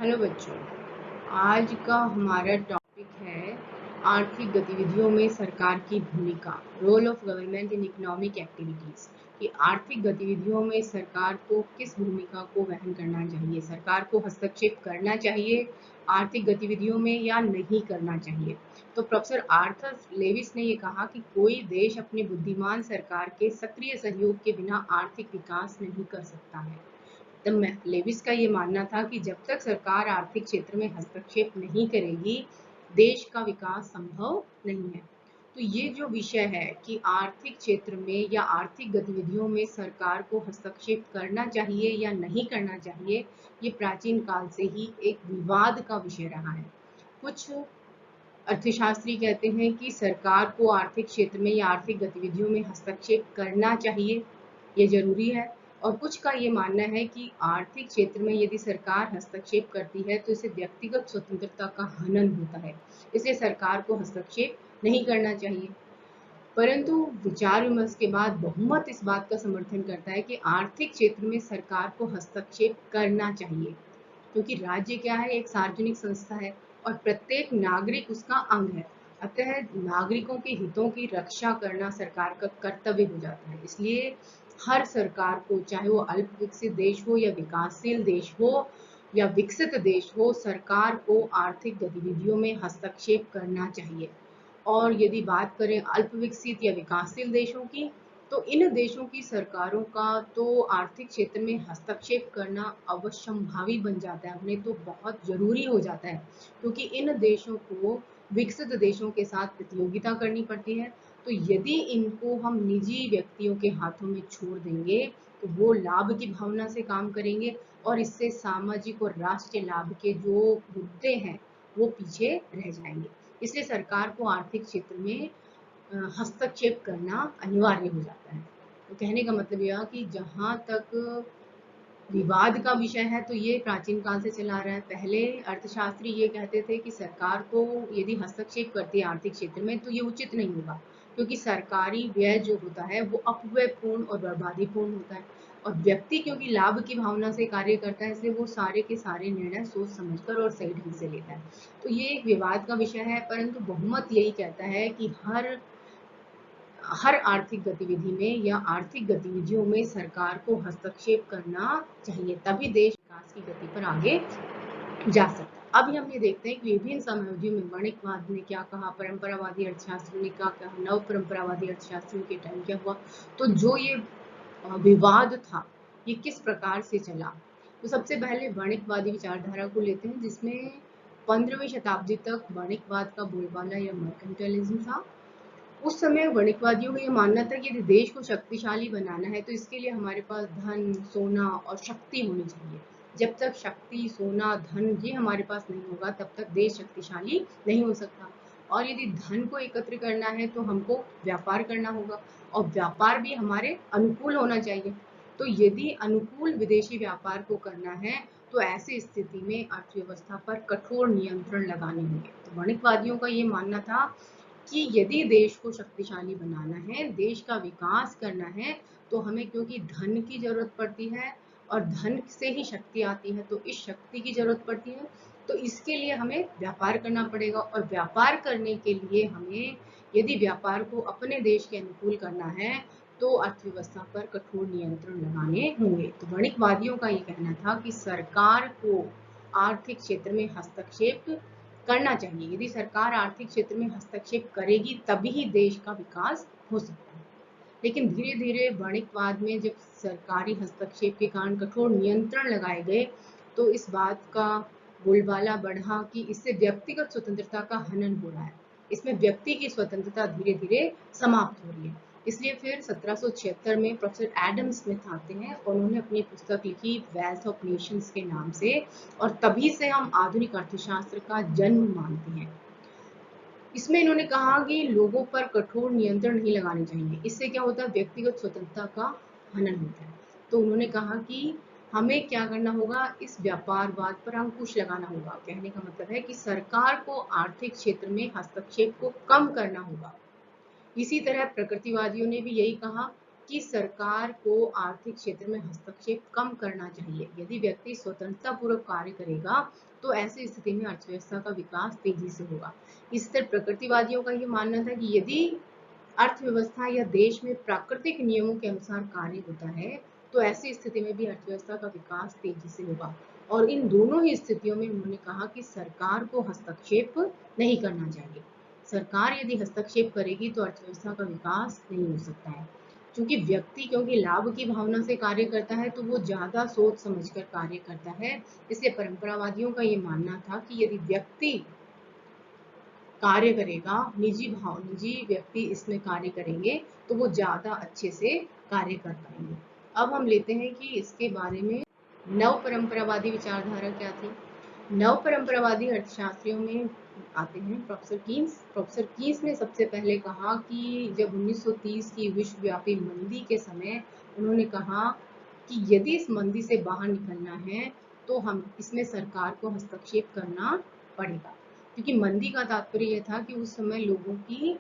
Hello बच्चों, आज का हमारा टॉपिक है आर्थिक गतिविधियों में सरकार की भूमिका, role of government in economic activities. कि आर्थिक गतिविधियों में सरकार को किस भूमिका को वहन करना चाहिए, सरकार को हस्तक्षेप करना चाहिए आर्थिक गतिविधियों में या नहीं करना चाहिए। तो प्रोफेसर आर्थर लेविस ने ये कहा कि कोई देश अपनी बुद्धिमान सरकार के सक्रिय सहयोग के बिना आर्थिक विकास नहीं कर सकता है। लेविस का ये मानना था कि जब तक सरकार आर्थिक क्षेत्र में हस्तक्षेप नहीं करेगी, देश का विकास संभव नहीं है। तो ये जो विषय है कि आर्थिक क्षेत्र में या आर्थिक गतिविधियों में सरकार को हस्तक्षेप करना चाहिए या नहीं करना चाहिए, ये प्राचीन काल से ही एक विवाद का विषय रहा है। कुछ अर्थशास्त्री कहते हैं कि सरकार को आर्थिक क्षेत्र में या आर्थिक गतिविधियों में हस्तक्षेप करना चाहिए, ये जरूरी है। और कुछ का ये मानना है कि आर्थिक क्षेत्र में यदि सरकार हस्तक्षेप करती है तो इसे व्यक्तिगत स्वतंत्रता का हनन होता है, इसलिए सरकार को हस्तक्षेप नहीं करना चाहिए। परंतु विचार विमर्श के बाद बहुमत इस बात का समर्थन करता है कि आर्थिक क्षेत्र में सरकार को हस्तक्षेप करना चाहिए, क्योंकि राज्य क्या है, एक सार्वजनिक संस्था है और प्रत्येक नागरिक उसका अंग है। अतः नागरिकों के हितों की रक्षा करना सरकार का कर्तव्य हो जाता है। इसलिए हर सरकार को, चाहे वो अल्प विकसित देश हो या विकासशील देश हो या विकसित देश हो, सरकार को आर्थिक गतिविधियों में हस्तक्षेप करना चाहिए। और यदि बात करें अल्प विकसित या विकासशील देशों की, तो इन देशों की सरकारों का तो आर्थिक क्षेत्र में हस्तक्षेप करना अवश्यंभावी बन जाता है, उन्हें तो बहुत जरूरी हो जाता है, क्योंकि इन देशों को विकसित देशों के साथ प्रतियोगिता करनी पड़ती है। तो यदि इनको हम निजी व्यक्तियों के हाथों में छोड़ देंगे तो वो लाभ की भावना से काम करेंगे और इससे सामाजिक और राष्ट्रीय लाभ के जो मुद्दे हैं वो पीछे रह जाएंगे। इसलिए सरकार को आर्थिक क्षेत्र में हस्तक्षेप करना अनिवार्य हो जाता है। तो कहने का मतलब यह कि जहाँ तक विवाद का विषय है तो ये प्राचीन काल से चला आ रहा है। पहले अर्थशास्त्री ये कहते थे कि सरकार को यदि हस्तक्षेप करती है आर्थिक क्षेत्र में तो ये उचित नहीं होगा, क्योंकि सरकारी व्यय जो होता है वो अपव्ययपूर्ण और बर्बादीपूर्ण होता है, और व्यक्ति क्योंकि लाभ की भावना से कार्य करता है, इसलिए वो सारे के सारे निर्णय सोच समझकर और सही ढंग से लेता है। तो ये एक विवाद का विषय है, परंतु बहुमत यही कहता है कि हर आर्थिक गतिविधि में या आर्थिक गतिविधियों में सरकार को हस्तक्षेप करना चाहिए, तभी देश विकास की गति पर आगे जा सकता है। अभी हम ये देखते हैं कि विभिन्न समायोजों में वणिकवाद ने क्या कहा, परंपरावादी अर्थशास्त्रियों ने क्या कहा, नव परंपरावादी अर्थशास्त्रियों के टाइम क्या हुआ। तो जो ये विवाद था ये किस प्रकार से चला, तो सबसे पहले वणिकवादी विचारधारा को लेते हैं, जिसमें 15वीं शताब्दी तक वणिकवाद का बोलबाला या मर्केंटाइलिज्म था। उस समय वणिकवादियों का ये मानना था कि यदि देश को शक्तिशाली बनाना है तो इसके लिए हमारे पास धन, सोना और शक्ति होनी चाहिए। जब तक शक्ति, सोना, धन ये हमारे पास नहीं होगा तब तक देश शक्तिशाली नहीं हो सकता। और यदि धन को एकत्र करना है तो हमको व्यापार करना होगा, और व्यापार भी हमारे अनुकूल होना चाहिए। तो यदि अनुकूल विदेशी व्यापार को करना है तो ऐसी स्थिति में अर्थव्यवस्था पर कठोर नियंत्रण लगाने होंगे। तो वणिकवादियों का ये मानना था कि यदि देश को शक्तिशाली बनाना है, देश का विकास करना है, तो हमें क्योंकि धन की जरूरत पड़ती है और धन से ही शक्ति आती है, तो इस शक्ति की जरूरत पड़ती है, तो इसके लिए हमें व्यापार करना पड़ेगा। और व्यापार करने के लिए हमें, यदि व्यापार को अपने देश के अनुकूल करना है तो अर्थव्यवस्था पर कठोर नियंत्रण लगाने होंगे। तो वणिकवादियों का ये कहना था कि सरकार को आर्थिक क्षेत्र में हस्तक्षेप करना चाहिए। यदि सरकार आर्थिक क्षेत्र में हस्तक्षेप करेगी तभी ही देश का विकास हो सकता है। लेकिन धीरे धीरे वणिकवाद में जब सरकारी हस्तक्षेप के कारण कठोर नियंत्रण लगाए गए तो इस बात का बोलबाला बढ़ा कि इससे व्यक्तिगत स्वतंत्रता का हनन हो रहा है, इसमें व्यक्ति की स्वतंत्रता धीरे धीरे समाप्त हो रही है। इसलिए फिर 1776 में प्रोफेसर एडम स्मिथ आते हैं और उन्होंने अपनी पुस्तक लिखी वेल्थ ऑफ नेशंस के नाम से, और तभी से हम आधुनिक अर्थशास्त्र का जन्म मानते हैं। इसमें इन्होंने कहा कि लोगों पर कठोर नियंत्रण नहीं लगाने चाहिए, इससे क्या होता है, व्यक्तिगत स्वतंत्रता का हनन होता है। तो उन्होंने कहा कि हमें क्या करना होगा, इस व्यापारवाद पर अंकुश लगाना होगा। कहने का मतलब है कि सरकार को आर्थिक क्षेत्र में हस्तक्षेप को कम करना होगा। इसी तरह प्रकृतिवादियों ने भी यही कहा कि सरकार को आर्थिक क्षेत्र में हस्तक्षेप कम करना चाहिए। यदि व्यक्ति स्वतंत्रतापूर्वक कार्य करेगा तो ऐसी स्थिति में अर्थव्यवस्था का विकास तेजी से होगा। इस तरह प्रकृतिवादियों का ये मानना था कि यदि अर्थव्यवस्था या देश में प्राकृतिक नियमों के अनुसार कार्य होता है तो ऐसी स्थिति में भी अर्थव्यवस्था का विकास तेजी से होगा। और इन दोनों ही स्थितियों में उन्होंने कहा कि सरकार को हस्तक्षेप नहीं करना चाहिए। सरकार यदि हस्तक्षेप करेगी तो अर्थव्यवस्था का विकास नहीं हो सकता है। क्योंकि लाभ की भावना से कार्य करता है तो वो ज्यादा सोच समझकर कार्य करता है। इसलिए परंपरावादियों का ये मानना था कि यदि व्यक्ति कार्य करेगा, निजी व्यक्ति इसमें कार्य करेंगे तो वो ज्यादा अच्छे से कार्य कर पाएंगे। अब हम लेते हैं कि इसके बारे में नव परंपरावादी विचारधारा क्या थी। नव परंपरावादी अर्थशास्त्रियों में आते हैं प्रोफेसर कीन्स। प्रोफेसर कीन्स ने सबसे पहले कहा कि जब 1930 की विश्वव्यापी मंदी के समय उन्होंने कहा कि यदि इस मंदी से बाहर निकलना है तो हम इसमें सरकार को हस्तक्षेप करना पड़ेगा। क्योंकि मंदी का तात्पर्य यह था कि उस समय लोगों की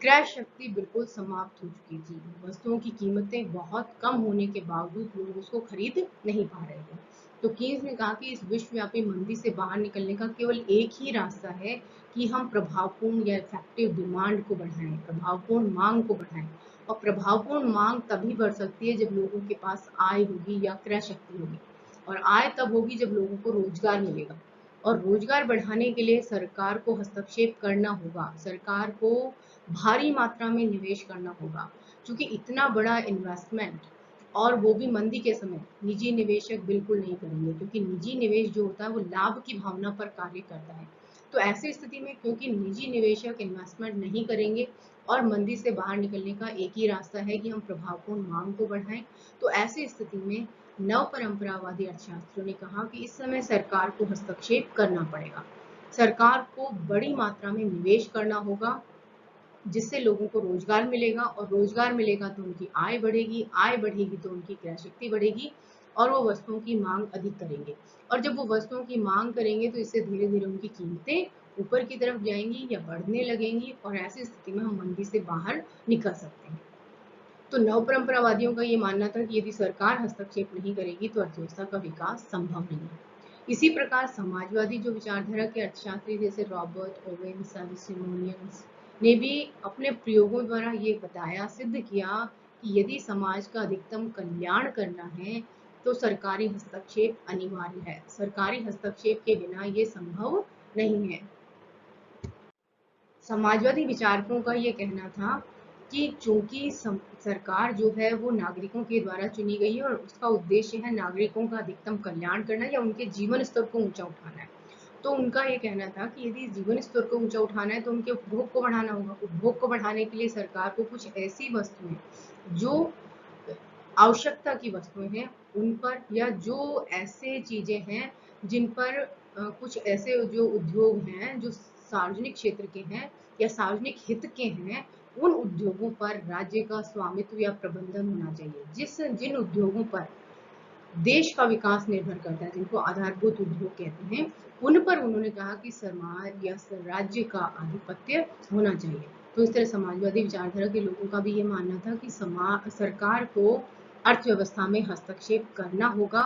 क्रय शक्ति बिल्कुल समाप्त हो चुकी थी। वस्तुओं की कीमतें बहुत कम होने के बावजूद लोग उसको खरीद नहीं पा रहे थे। तो कीन्स ने कहा कि इस विश्वव्यापी मंदी से बाहर निकलने का केवल एक ही रास्ता है कि हम प्रभावपूर्ण या इफेक्टिव डिमांड को बढ़ाएं, प्रभावपूर्ण मांग को बढ़ाएं। और प्रभावपूर्ण मांग तभी बढ़ सकती है जब लोगों के पास आय होगी या क्रय शक्ति होगी। और आय तब होगी जब लोगों को रोजगार मिलेगा। और रोजगार बढ़ाने के लिए सरकार को हस्तक्षेप करना होगा। सरकार को भारी मात्रा में निवेश करना होगा। क्योंकि इतना बड़ा इन्वेस्टमेंट और वो भी मंदी के समय निजी निवेशक बिल्कुल नहीं करेंगे। क्योंकि निजी निवेश जो होता है वो लाभ की भावना पर कार्य करता है। तो ऐसी स्थिति में क्योंकि निजी निवेशक इन्वेस्टमेंट नहीं करेंगे और मंदी से बाहर निकलने का एक ही रास्ता है कि हम प्रभावपूर्ण मांग को बढ़ाएं। तो ऐसी स्थिति में नव परंपरावादी अर्थशास्त्रियों ने कहा कि इस समय सरकार को हस्तक्षेप करना पड़ेगा। सरकार को बड़ी मात्रा में निवेश करना होगा जिससे लोगों को रोजगार मिलेगा और रोजगार मिलेगा तो उनकी आय बढ़ेगी, आय बढ़ेगी तो उनकी क्रय शक्ति बढ़ेगी और वो वस्तुओं की मांग अधिक करेंगे। और जब वो वस्तुओं की मांग करेंगे तो इससे धीरे धीरे उनकी कीमतें ऊपर की तरफ जाएंगी या बढ़ने लगेंगी और ऐसी स्थिति में हम मंदी से बाहर निकल सकते हैं। तो नव परंपरावादियों का ये मानना था कि यदि सरकार हस्तक्षेप नहीं करेगी तो अर्थव्यवस्था का विकास संभव नहीं है। इसी प्रकार समाजवादी जो विचारधारा के अर्थशास्त्री जैसे रॉबर्ट ओवेन, सिमोनियंस ने भी अपने प्रयोगों द्वारा ये बताया, सिद्ध किया कि यदि समाज का अधिकतम कल्याण करना है तो सरकारी हस्तक्षेप अनिवार्य है। सरकारी हस्तक्षेप के बिना ये संभव नहीं है। समाजवादी विचारकों का ये कहना था कि चूंकि सरकार जो है वो नागरिकों के द्वारा चुनी गई है और उसका उद्देश्य है नागरिकों का अधिकतम कल्याण करना या उनके जीवन स्तर को ऊंचा उठाना है। तो उनका ये कहना था कि यदि जीवन स्तर को ऊंचा उठाना है तो उनके उपभोग को बढ़ाना होगा। उपभोग को बढ़ाने के लिए सरकार को कुछ ऐसी वस्तुएं जो आवश्यकता की वस्तुएं हैं उन पर, या जो ऐसे चीजें हैं जिन पर कुछ ऐसे जो उद्योग हैं जो सार्वजनिक क्षेत्र के हैं या सार्वजनिक हित के हैं, उन उद्योगों पर राज्य का स्वामित्व या प्रबंधन होना चाहिए। जिन उद्योगों पर देश का विकास निर्भर करता है, जिनको आधारभूत उद्योग कहते हैं, उन पर उन्होंने कहा कि समाज या राज्य का आधिपत्य होना चाहिए। तो इस तरह समाजवादी विचारधारा के लोगों का भी ये मानना था कि सरकार को अर्थव्यवस्था में हस्तक्षेप करना होगा,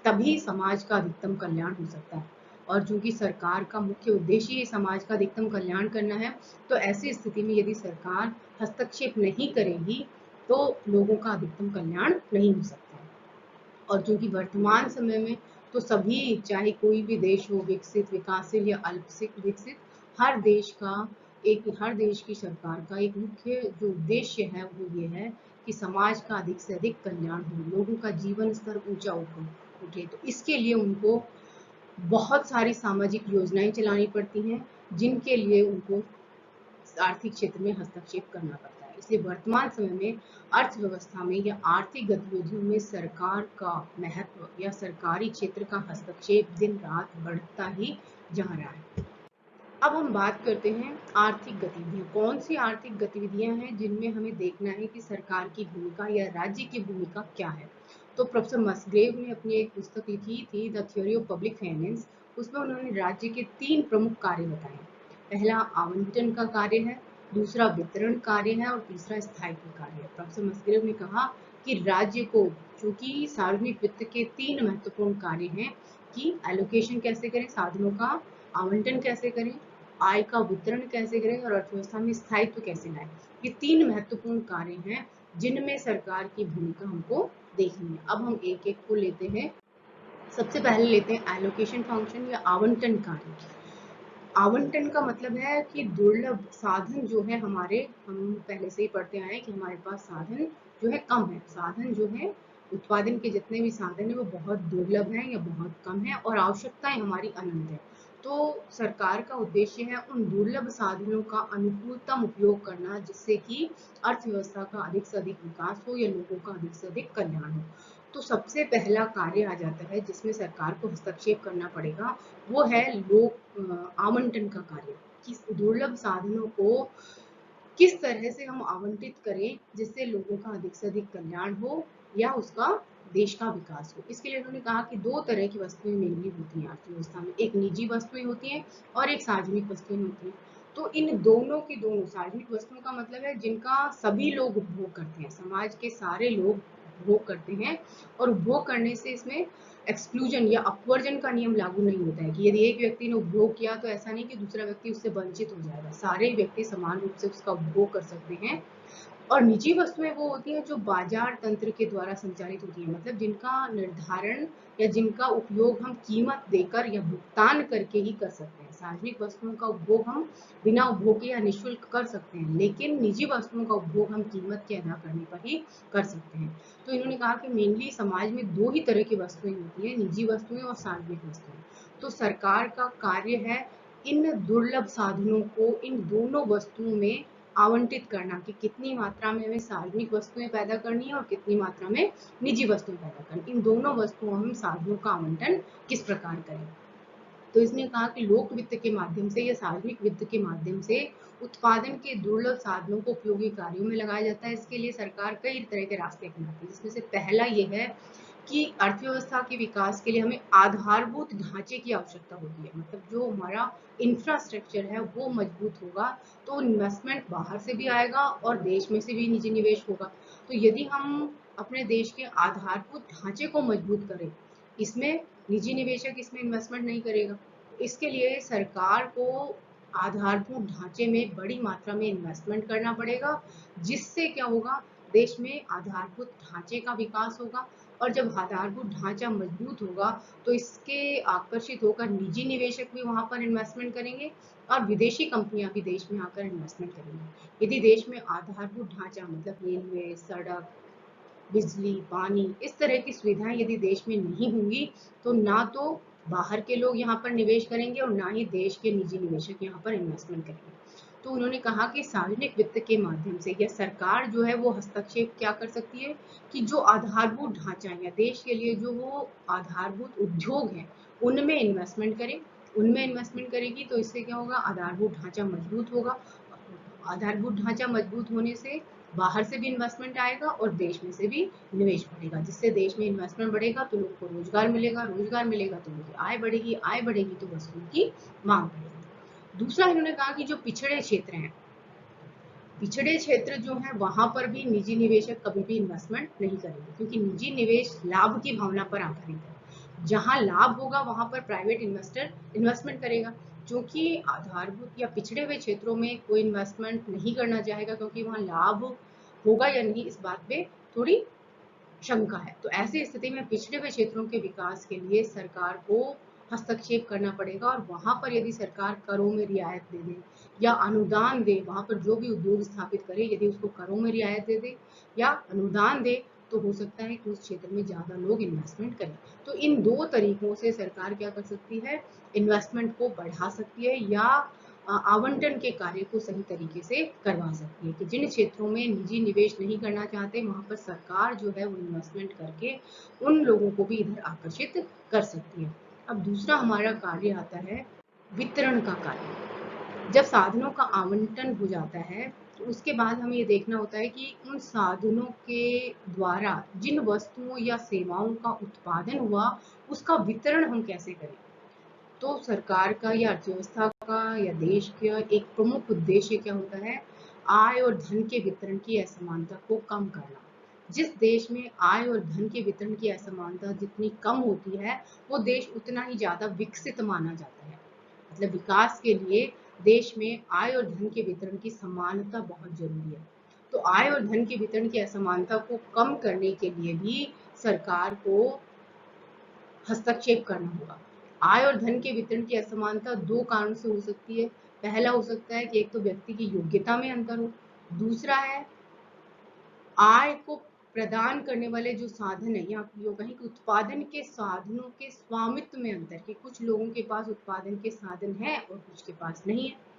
तभी समाज का अधिकतम कल्याण हो सकता है। और चूंकि सरकार का मुख्य उद्देश्य ही समाज का अधिकतम कल्याण करना है, तो ऐसी स्थिति में यदि सरकार हस्तक्षेप नहीं करेगी तो लोगों का अधिकतम कल्याण नहीं हो सकता है। और चूंकि वर्तमान समय में तो सभी, चाहे कोई भी देश हो, विकसित, विकासशील या अल्पसिक विकसित, हर देश की सरकार का एक मुख्य जो उद्देश्य है वो ये है कि समाज का अधिक से अधिक कल्याण हो, लोगों का जीवन स्तर ऊंचा उठे। तो इसके लिए उनको बहुत सारी सामाजिक योजनाएं चलानी पड़ती हैं जिनके लिए उनको आर्थिक क्षेत्र में हस्तक्षेप करना पड़ता है। इसलिए वर्तमान समय में अर्थव्यवस्था में या आर्थिक गतिविधियों में सरकार का महत्व या सरकारी क्षेत्र का हस्तक्षेप दिन रात बढ़ता ही जा रहा है। अब हम बात करते हैं आर्थिक गतिविधियां। कौन सी आर्थिक गतिविधियां हैं जिनमें हमें देखना है कि सरकार की भूमिका या राज्य की भूमिका क्या है। तो प्रोफेसर मसग्रेव ने अपनी एक पुस्तक लिखी थी the theory of public finance. उसमें उन्होंने राज्य के 3 प्रमुख कार्य बताए। पहला आवंटन का कार्य है, दूसरा वितरण कार्य है और तीसरा स्थायित्व कार्य है। प्रोफेसर मस्ग्रेव ने कहा कि राज्य को, चूंकि सार्वजनिक वित्त के 3 महत्वपूर्ण कार्य हैं कि एलोकेशन कैसे करें, साधनों का आवंटन कैसे करें, आय का वितरण कैसे करें और अर्थव्यवस्था में स्थायित्व कैसे लाएं। ये 3 महत्वपूर्ण कार्य हैं जिनमें सरकार की भूमिका हमको देखनी है। अब हम एक एक को लेते हैं। सबसे पहले लेते हैं एलोकेशन फंक्शन या आवंटन कार्य। आवंटन का मतलब है कि दुर्लभ साधन जो है हमारे, हम पहले से ही पढ़ते आए हैं कि हमारे पास साधन जो है कम है, साधन जो है उत्पादन के जितने भी साधन है वो बहुत दुर्लभ हैं या बहुत कम है और आवश्यकताएं हमारी अनंत है। तो सरकार का उद्देश्य है उन दुर्लभ साधनों का अनुकूलतम उपयोग करना जिससे कि अर्थव्यवस्था का अधिक से अधिक विकास हो या लोगों का अधिक से अधिक कल्याण हो। तो सबसे पहला कार्य आ जाता है जिसमें सरकार को हस्तक्षेप करना पड़ेगा, वो है लोक आवंटन का कार्य। कि दुर्लभ साधनों को किस तरह से हम आवंटित करें जिससे लोगों का अधिक से अधिक कल्याण हो या उसका देश का विकास हो। इसके लिए उन्होंने कहा कि 2 तरह की वस्तुएं मेनली होती हैं अर्थव्यवस्था में, एक निजी वस्तुएं होती हैं और एक सार्वजनिक वस्तुएं होती हैं। तो इन दोनों की दोनों, सार्वजनिक वस्तुओं का मतलब है जिनका सभी लोग उपभोग करते हैं, समाज के सारे लोग उपभोग करते हैं और उपभोग करने से इसमें एक्सक्लूजन या अपवर्जन का नियम लागू नहीं होता है कि यदि एक व्यक्ति ने उपभोग किया तो ऐसा नहीं कि दूसरा व्यक्ति उससे वंचित हो जाएगा, सारे व्यक्ति समान रूप से उसका उपभोग कर सकते हैं। और निजी वस्तुएं वो होती हैं जो बाजार तंत्र के द्वारा संचालित होती हैं, मतलब जिनका निर्धारण या जिनका उपयोग हम कीमत देकर या भुगतान करके ही कर सकते हैं। सार्वजनिक वस्तुओं का उपभोग हम बिना उपभोग के या निःशुल्क कर सकते हैं, लेकिन निजी वस्तुओं का उपभोग हम कीमत के अदा करने पर ही कर सकते हैं। तो इन्होंने कहा कि मेनली समाज में 2 ही तरह की वस्तुएं होती हैं, निजी वस्तुएं और सार्वजनिक वस्तुएं। तो सरकार का कार्य है इन दुर्लभ साधनों को इन दोनों वस्तुओं में आवंटित करना कि कितनी मात्रा में हमें सार्वजनिक वस्तुएं पैदा करनी है और कितनी मात्रा में निजी वस्तुएं पैदा करनी। इन दोनों वस्तुओं में साधनों का आवंटन किस प्रकार करें। तो इसने कहा कि लोक वित्त के माध्यम से या सार्वजनिक वित्त के माध्यम से उत्पादन के दुर्लभ साधनों को उपयोगी कार्यों में लगाया जाता है। इसके लिए सरकार कई तरह के रास्ते अपनाती है, जिसमें से पहला ये है कि अर्थव्यवस्था के विकास के लिए हमें आधारभूत ढांचे की आवश्यकता होती है, मतलब जो हमारा इंफ्रास्ट्रक्चर है वो मजबूत होगा तो इन्वेस्टमेंट बाहर से भी आएगा और देश में से भी निजी निवेश होगा। तो यदि हम अपने देश के आधारभूत ढांचे को मजबूत करें, इसमें निजी निवेशक इसमें इन्वेस्टमेंट नहीं करेगा, इसके लिए सरकार को आधारभूत ढांचे में बड़ी मात्रा में इन्वेस्टमेंट करना पड़ेगा, जिससे क्या होगा, देश में आधारभूत ढांचे का विकास होगा और जब आधारभूत ढांचा मजबूत होगा तो इसके आकर्षित होकर निजी निवेशक भी वहां पर इन्वेस्टमेंट करेंगे और विदेशी कंपनियां भी देश में आकर इन्वेस्टमेंट करेंगी। यदि देश में आधारभूत ढांचा मतलब रेलवे, सड़क, बिजली, पानी, इस तरह की सुविधाएं यदि देश में नहीं होंगी तो ना तो बाहर के लोग यहाँ पर निवेश करेंगे और ना ही देश के निजी निवेशक यहाँ पर इन्वेस्टमेंट करेंगे। तो उन्होंने कहा कि सार्वजनिक वित्त के माध्यम से या सरकार जो है वो हस्तक्षेप क्या कर सकती है कि जो आधारभूत ढांचा है या देश के लिए जो वो आधारभूत उद्योग है उनमें इन्वेस्टमेंट करे, उनमें इन्वेस्टमेंट करेगी तो इससे क्या होगा, आधारभूत ढांचा मजबूत होगा। आधारभूत ढांचा मजबूत होने से बाहर से भी इन्वेस्टमेंट आएगा और देश में से भी निवेश बढ़ेगा, जिससे देश में इन्वेस्टमेंट बढ़ेगा तो लोगों को रोजगार मिलेगा, रोजगार मिलेगा तो उनकी आय बढ़ेगी, आय बढ़ेगी तो वस्तुओं की मांग बढ़ेगी। दूसरा इन्होंने कहा कि जो पिछड़े क्षेत्र हैं, पिछड़े क्षेत्र जो है वहां पर भी निजी निवेशक कभी भी इन्वेस्टमेंट नहीं करेंगे, क्योंकि निजी निवेश लाभ की भावना पर आधारित है। जहां लाभ होगा वहां पर प्राइवेट इन्वेस्टर इन्वेस्टमेंट करेगा, क्योंकि आधारभूत या पिछड़े हुए क्षेत्रों में कोई इन्वेस्टमेंट नहीं करना चाहेगा क्योंकि वहां लाभ होगा या नहीं इस बात पे थोड़ी शंका है। तो ऐसी स्थिति में पिछड़े हुए क्षेत्रों के विकास के लिए सरकार को हस्तक्षेप करना पड़ेगा और वहां पर यदि सरकार करों में रियायत दे दे या अनुदान दे, वहां पर जो भी उद्योग स्थापित करे यदि उसको करों में रियायत दे दे या अनुदान दे तो हो सकता है कि उस क्षेत्र में ज्यादा लोग इन्वेस्टमेंट करें। तो इन 2 तरीकों से सरकार क्या कर सकती है, इन्वेस्टमेंट को बढ़ा सकती है या आवंटन के कार्य को सही तरीके से करवा सकती है कि जिन क्षेत्रों में निजी निवेश नहीं करना चाहते वहां पर सरकार जो है वो इन्वेस्टमेंट करके उन लोगों को भी इधर आकर्षित कर सकती है। अब दूसरा हमारा कार्य आता है वितरण का कार्य। जब साधनों का आवंटन हो जाता है तो उसके बाद हमें ये देखना होता है कि उन साधनों के द्वारा जिन वस्तुओं या सेवाओं का उत्पादन हुआ उसका वितरण हम कैसे करें। तो सरकार का या अर्थव्यवस्था का या देश का एक प्रमुख उद्देश्य क्या होता है, आय और धन के वितरण की असमानता को कम करना। जिस देश में आय और धन के वितरण की असमानता जितनी कम होती है, वो देश उतना ही ज्यादा विकसित माना जाता है। मतलब विकास के लिए देश में आय और धन के वितरण की समानता बहुत जरूरी है। तो आय और धन के वितरण की असमानता को कम करने के लिए भी सरकार को हस्तक्षेप करना होगा। आय और धन के वितरण की असमानता दो कारणों से हो सकती है। पहला हो सकता है कि एक तो व्यक्ति की योग्यता में अंतर हो, दूसरा है आय को प्रदान करने वाले जो साधन है, या यूँ कहें कि उत्पादन के साधनों के स्वामित्व में अंतर, कि कुछ लोगों के पास उत्पादन के साधन है और कुछ के पास नहीं है।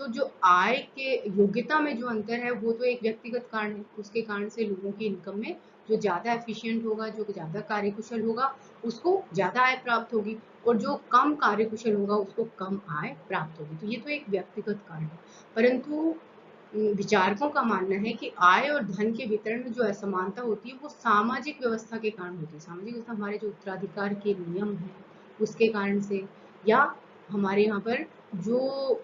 तो जो आय के योग्यता में जो अंतर है वो तो एक व्यक्तिगत कारण है, उसके कारण से लोगों की इनकम में जो ज्यादा एफिशिएंट होगा, जो ज्यादा कार्यकुशल होगा, उसको ज्यादा आय प्राप्त होगी, और जो कम कार्यकुशल होगा उसको कम आय प्राप्त होगी। तो ये तो एक व्यक्तिगत कारण है। परंतु विचारकों का मानना है कि आय और धन के वितरण में जो असमानता होती है वो सामाजिक व्यवस्था के कारण होती है। सामाजिक व्यवस्था हमारे जो उत्तराधिकार के नियम हैं उसके कारण से, या हमारे यहाँ पर जो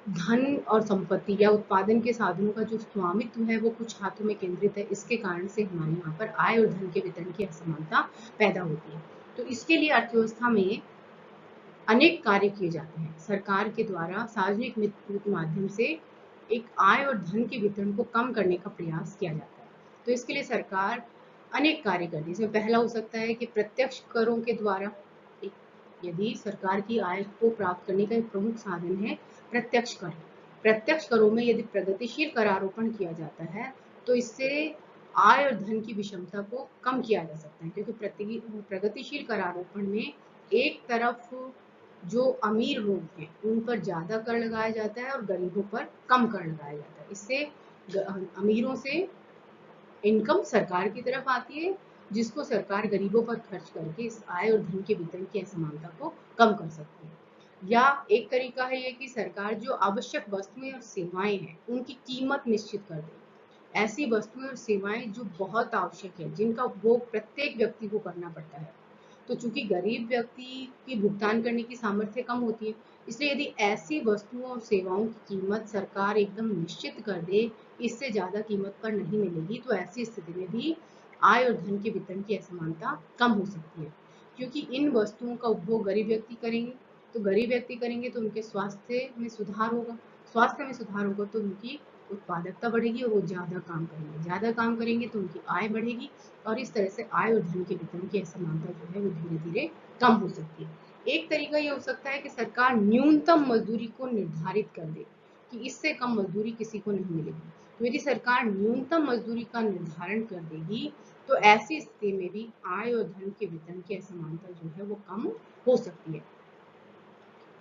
धन और संपत्ति या उत्पादन के साधनों का जो स्वामित्व है वो कुछ हाथों में केंद्रित है, इसके कारण से हमारे यहाँ पर आय और धन के वितरण की असमानता पैदा होती है। तो इसके लिए अर्थव्यवस्था में अनेक कार्य किए जाते हैं। सरकार के द्वारा सार्वजनिक वित्त के माध्यम से एक आय और धन के वितरण को कम करने का प्रयास किया जाता है। तो इसके लिए सरकार अनेक कार्य करती है। इसमें पहला हो सकता है कि प्रत्यक्ष करों के द्वारा, यदि सरकार की आय को प्राप्त करने का एक प्रमुख साधन है प्रत्यक्ष कर, प्रत्यक्ष करों में यदि प्रगतिशील करारोपण किया जाता है तो इससे आय और धन की विषमता को कम किया जा सकता है। क्योंकि प्रगतिशील करारोपण में एक तरफ जो अमीर लोग हैं उन पर ज्यादा कर लगाया जाता है और गरीबों पर कम कर लगाया जाता है। इससे अमीरों से इनकम सरकार की तरफ आती है, जिसको सरकार गरीबों पर खर्च करके इस आय और धन के वितरण की असमानता को कम कर सकती है। या एक तरीका है ये कि सरकार जो आवश्यक वस्तुएं और सेवाएं हैं उनकी कीमत निश्चित कर दे। ऐसी वस्तुएं और सेवाएं जो बहुत आवश्यक है, जिनका उपभोग प्रत्येक व्यक्ति को करना पड़ता है, तो चूंकि गरीब व्यक्ति की भुगतान करने की सामर्थ्य कम होती है, इसलिए यदि ऐसी वस्तुओं और सेवाओं की कीमत सरकार एकदम निश्चित कर दे, इससे ज्यादा कीमत पर नहीं मिलेगी, तो ऐसी स्थिति में भी आय और धन के वितरण की असमानता कम हो सकती है। क्योंकि इन वस्तुओं का उपभोग गरीब व्यक्ति करेंगे, तो गरीब व्यक्ति करेंगे तो उनके स्वास्थ्य में सुधार होगा, स्वास्थ्य में सुधार होगा तो उनकी उत्पादकता बढ़ेगी और वो ज्यादा काम करेंगे, ज्यादा काम करेंगे तो उनकी आय बढ़ेगी, और इस तरह से आय और धन के वितरण की असमानता जो है वो धीरे धीरे कम हो सकती है। एक तरीका ये हो सकता है कि सरकार न्यूनतम मजदूरी को निर्धारित कर दे कि इससे कम मजदूरी किसी को नहीं मिलेगी। तो यदि सरकार न्यूनतम मजदूरी का निर्धारण कर देगी तो ऐसी स्थिति में भी आय और धन के वितरण की असमानता जो है वो कम हो सकती है।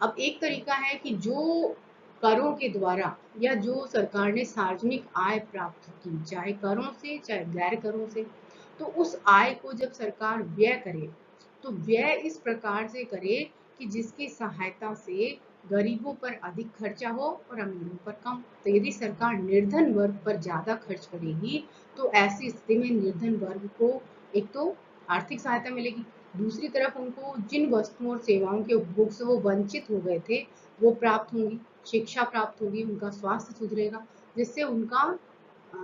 अब एक तरीका है कि जो करों के द्वारा या जो सरकार ने सार्वजनिक आय प्राप्त की, चाहे करों से चाहे गैर करों से, तो उस आय को जब सरकार व्यय करे तो व्यय इस प्रकार से करे कि जिसकी सहायता से गरीबों पर अधिक खर्चा हो और अमीरों पर कम। तो यदि सरकार निर्धन वर्ग पर ज्यादा खर्च करेगी तो ऐसी स्थिति में निर्धन वर्ग को एक तो आर्थिक सहायता मिलेगी, दूसरी तरफ उनको जिन वस्तुओं और सेवाओं के उपभोग से वो वंचित हो गए थे वो प्राप्त होंगी, शिक्षा प्राप्त होगी, उनका स्वास्थ्य सुधरेगा, जिससे उनका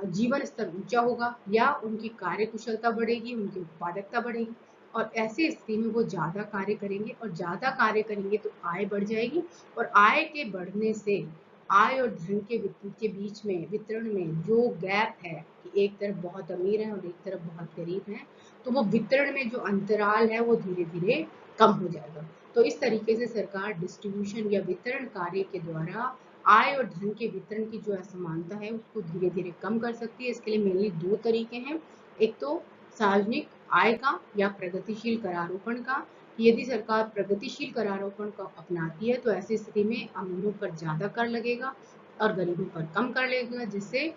जीवन स्तर ऊंचा होगा या उनकी कार्यकुशलता बढ़ेगी, उनकी उत्पादकता बढ़ेगी, और ऐसी स्थिति में वो ज्यादा कार्य करेंगे, और ज्यादा कार्य करेंगे तो आय बढ़ जाएगी, और आय के बढ़ने से आय और धन के बीच में वितरण में जो गैप है कि एक तरफ बहुत अमीर है और एक तरफ बहुत गरीब है, तो वो वितरण में जो अंतराल है वो धीरे धीरे कम हो जाएगा। तो इस तरीके से सरकार डिस्ट्रीब्यूशन या वितरण कार्य के द्वारा आय और धन के वितरण की जो असमानता है उसको धीरे धीरे कम कर सकती है। इसके लिए मेनली दो तरीके हैं, एक तो सार्वजनिक आय का या प्रगतिशील करारोपण का, कि यदि सरकार प्रगतिशील करारोपण को अपनाती है तो ऐसी स्थिति में अमीरों पर ज्यादा कर लगेगा और गरीबों पर कम कर लगेगा, जिससे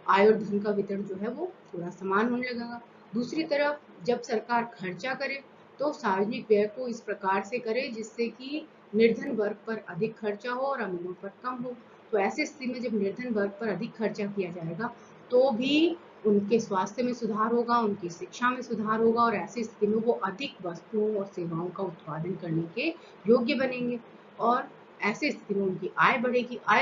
आय और धन का वितरण जो है वो थोड़ा समान होने लगेगा। दूसरी तरफ जब सरकार खर्चा करे तो सार्वजनिक व्यय को इस प्रकार से करे जिससे कि निर्धन वर्ग पर अधिक खर्चा हो और अमीरों पर कम हो। तो ऐसी स्थिति में जब निर्धन वर्ग पर अधिक खर्चा किया जाएगा तो भी उनके स्वास्थ्य में सुधार होगा, उनकी शिक्षा में सुधार होगा, और ऐसी स्थिति में वो अधिक वस्तुओं और सेवाओं का उत्पादन करने के योग्य बनेंगे, और ऐसे स्थिति में उनकी आय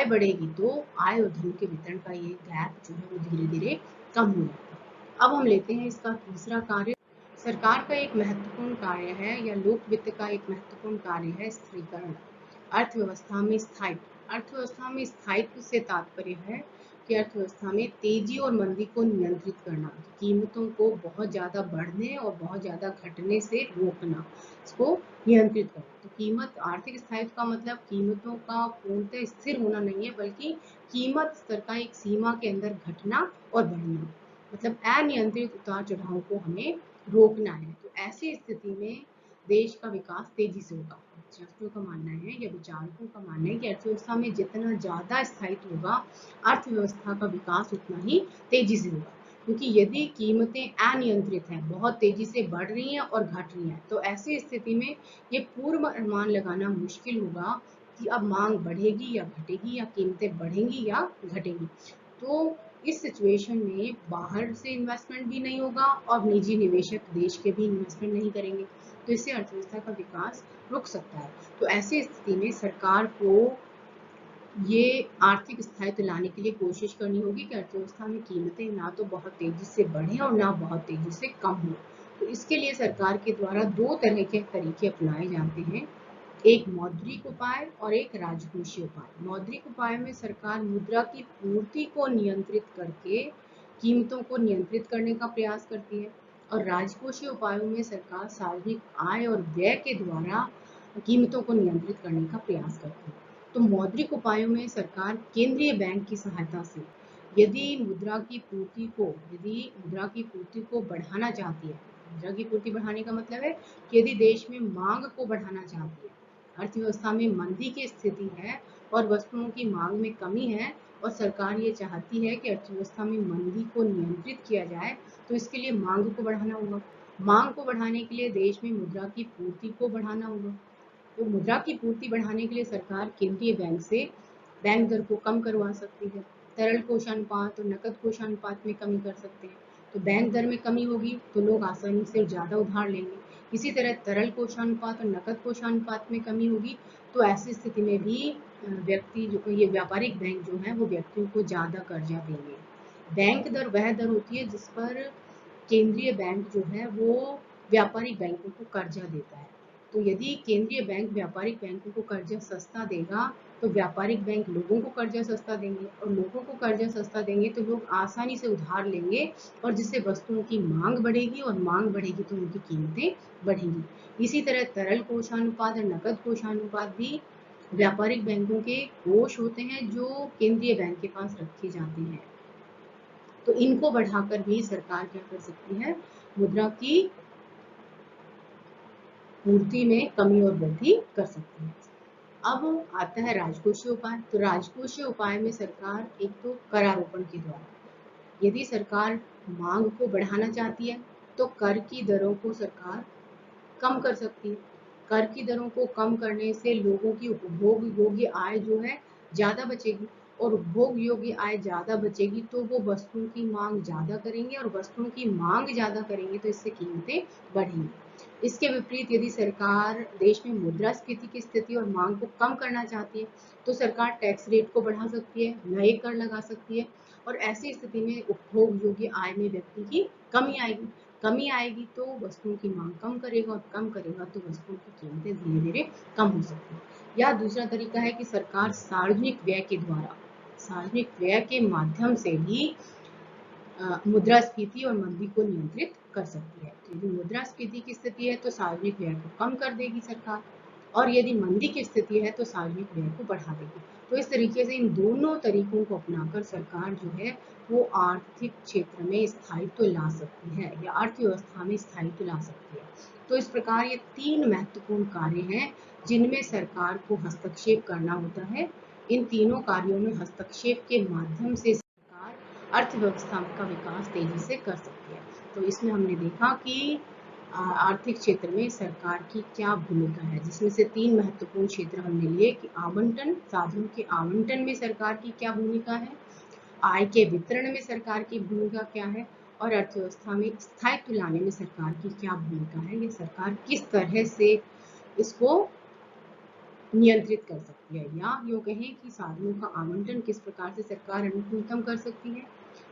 बढ़ेगी तो आय और धन के वितरण का ये गैप जो है वो धीरे धीरे कम हो जाता है। अब हम लेते हैं इसका तीसरा कार्य। सरकार का एक महत्वपूर्ण कार्य है या लोक वित्त का एक महत्वपूर्ण कार्य है स्थिरीकरण। अर्थव्यवस्था में स्थायित्व से तात्पर्य है कि अर्थव्यवस्था में तेजी और मंदी को नियंत्रित करना, कीमतों को बहुत ज्यादा बढ़ने और बहुत ज्यादा घटने से रोकना, इसको नियंत्रित करना। तो कीमत आर्थिक स्थायित्व का मतलब कीमतों का पूर्णतः स्थिर होना नहीं है, बल्कि कीमत स्तर का एक सीमा के अंदर घटना और बढ़ना, मतलब अनियंत्रित उतार चढ़ाव को हमें रोकना है। तो ऐसी स्थिति में देश का विकास तेजी से होगा। शास्त्रों का मानना है या विचारकों का मानना है कि अर्थव्यवस्था में जितना ज्यादा स्थायित्व होगा, अर्थव्यवस्था का विकास उतना ही तेजी से होगा। क्योंकि यदि कीमतें अनियंत्रित हैं, बहुत तेजी से बढ़ रही हैं और घट रही हैं, तो ऐसी स्थिति में ये पूर्व अनुमान लगाना मुश्किल होगा कि अब मांग बढ़ेगी या घटेगी, या कीमतें बढ़ेंगी या घटेंगी। तो इस सिचुएशन में बाहर से इन्वेस्टमेंट भी नहीं होगा और निजी निवेशक देश के भी इन्वेस्टमेंट नहीं करेंगे, तो इससे अर्थव्यवस्था का विकास रुक सकता है। तो ऐसी स्थिति में सरकार को ये आर्थिक स्थायित्व लाने के लिए कोशिश करनी होगी कि अर्थव्यवस्था में कीमतें ना तो बहुत तेजी से बढ़ें और ना बहुत तेजी से कम हो। तो इसके लिए सरकार के द्वारा दो तरह के तरीके अपनाए जाते हैं, एक मौद्रिक उपाय और एक राजकोषीय उपाय। मौद्रिक उपाय में सरकार मुद्रा की पूर्ति को नियंत्रित करके कीमतों को नियंत्रित करने का प्रयास करती है, और राजकोषीय उपायों में सरकार सार्वजनिक आय और व्यय के द्वारा कीमतों को नियंत्रित करने का प्रयास करती है। तो मौद्रिक उपायों में सरकार केंद्रीय बैंक की सहायता से यदि मुद्रा की पूर्ति को बढ़ाना चाहती है, मुद्रा की पूर्ति बढ़ाने का मतलब है कि यदि देश में मांग को बढ़ाना चाहती है, अर्थव्यवस्था में मंदी की स्थिति है और वस्तुओं की मांग में कमी है, और सरकार ये चाहती है कि अर्थव्यवस्था में मंदी को नियंत्रित किया जाए, तो इसके लिए मांग को बढ़ाना होगा। मांग को बढ़ाने के लिए देश में मुद्रा की पूर्ति को बढ़ाना होगा। तो मुद्रा की पूर्ति बढ़ाने के लिए सरकार केंद्रीय बैंक से बैंक दर को कम करवा सकती है, तरल कोषानुपात और नकद कोषानुपात में कमी कर सकते हैं। तो बैंक दर में कमी होगी तो लोग आसानी से ज्यादा उधार लेंगे। इसी तरह तरल कोषानुपात और नकद कोषानुपात में कमी होगी तो ऐसी स्थिति में भी व्यक्ति जो ये व्यापारिक बैंक जो है वो व्यक्तियों को ज्यादा कर्जा देंगे। बैंक दर वह दर होती है जिस पर केंद्रीय बैंक जो है वो व्यापारिक बैंकों को कर्जा देता है। तो यदि केंद्रीय बैंक व्यापारिक बैंकों को कर्जा सस्ता देगा तो व्यापारिक बैंक लोगों को कर्जा सस्ता देंगे, और लोगों को कर्जा सस्ता देंगे तो लोग आसानी से उधार लेंगे, और जिससे वस्तुओं की मांग बढ़ेगी, और मांग बढ़ेगी तो उनकी कीमतें बढ़ेंगी। इसी तरह तरल कोषानुपात और नकद कोषानुपात भी व्यापारिक बैंकों के कोष होते हैं जो केंद्रीय बैंक के पास रखे जाते हैं। तो इनको बढ़ाकर भी सरकार क्या कर सकती है, मुद्रा की पूर्ति में कमी और वृद्धि कर सकती है। अब आता है राजकोषीय उपाय। तो राजकोषीय उपाय में सरकार एक तो करारोपण के द्वारा, यदि सरकार मांग को बढ़ाना चाहती है तो कर की दरों को सरकार कम कर सकती है। कर की दरों को कम करने से लोगों की उपभोग योग्य आय जो है ज्यादा बचेगी, और उपभोग योग्य आय ज्यादा बचेगी तो वो वस्तुओं की मांग ज्यादा करेंगे, और वस्तुओं की मांग ज्यादा करेंगे तो इससे कीमतें बढ़ेंगी। इसके विपरीत यदि सरकार देश में मुद्रास्फीति की स्थिति और मांग को कम करना चाहती है तो सरकार टैक्स रेट को बढ़ा सकती है, नए कर लगा सकती है, और ऐसी स्थिति में उपभोग योग्य आय में व्यक्ति की कमी आएगी तो वस्तुओं की मांग कम करेगा, और कम करेगा तो वस्तुओं की कीमतें धीरे धीरे कम हो सकती है। या दूसरा तरीका है कि सरकार सार्वजनिक व्यय के माध्यम से भी मुद्रास्फीति और मंदी को नियंत्रित कर सकती है। तो यदि मुद्रास्फीति की स्थिति है तो सार्वजनिक व्यय को कम कर देगी सरकार, और यदि मंदी की स्थिति है तो सार्वजनिक व्यय को बढ़ा देगी। तो इस तरीके से इन दोनों तरीकों को अपनाकर सरकार जो है वो आर्थिक क्षेत्र में स्थायित्व ला सकती है, या अर्थव्यवस्था में स्थायित्व ला सकती है। तो इस प्रकार ये तीन महत्वपूर्ण कार्य हैं जिनमें सरकार को हस्तक्षेप करना होता है। इन तीनों कार्यों में हस्तक्षेप के माध्यम से सरकार अर्थव्यवस्था का विकास तेजी से कर सकती है। तो इसमें हमने देखा कि आर्थिक क्षेत्र में सरकार की क्या भूमिका है, जिसमें से तीन महत्वपूर्ण क्षेत्र हमने लिए कि आवंटन, साधनों के आवंटन में सरकार की क्या भूमिका है, आय के वितरण में सरकार की भूमिका क्या है, और अर्थव्यवस्था में स्थायित्व लाने में सरकार की क्या भूमिका है, ये सरकार किस तरह से इसको नियंत्रित कर सकती है, या यूँ कहें कि साधनों का आवंटन किस प्रकार से सरकार न्यूनतम कर सकती है,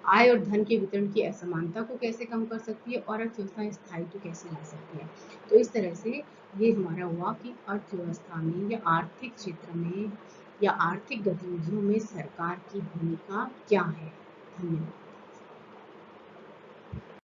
आय और धन के वितरण की असमानता को कैसे कम कर सकती है और अर्थव्यवस्था स्थायित्व कैसे ला सकती है। तो इस तरह से ये हमारा हुआ कि अर्थव्यवस्था में या आर्थिक क्षेत्र में या आर्थिक गतिविधियों में सरकार की भूमिका क्या है। धन्यवाद।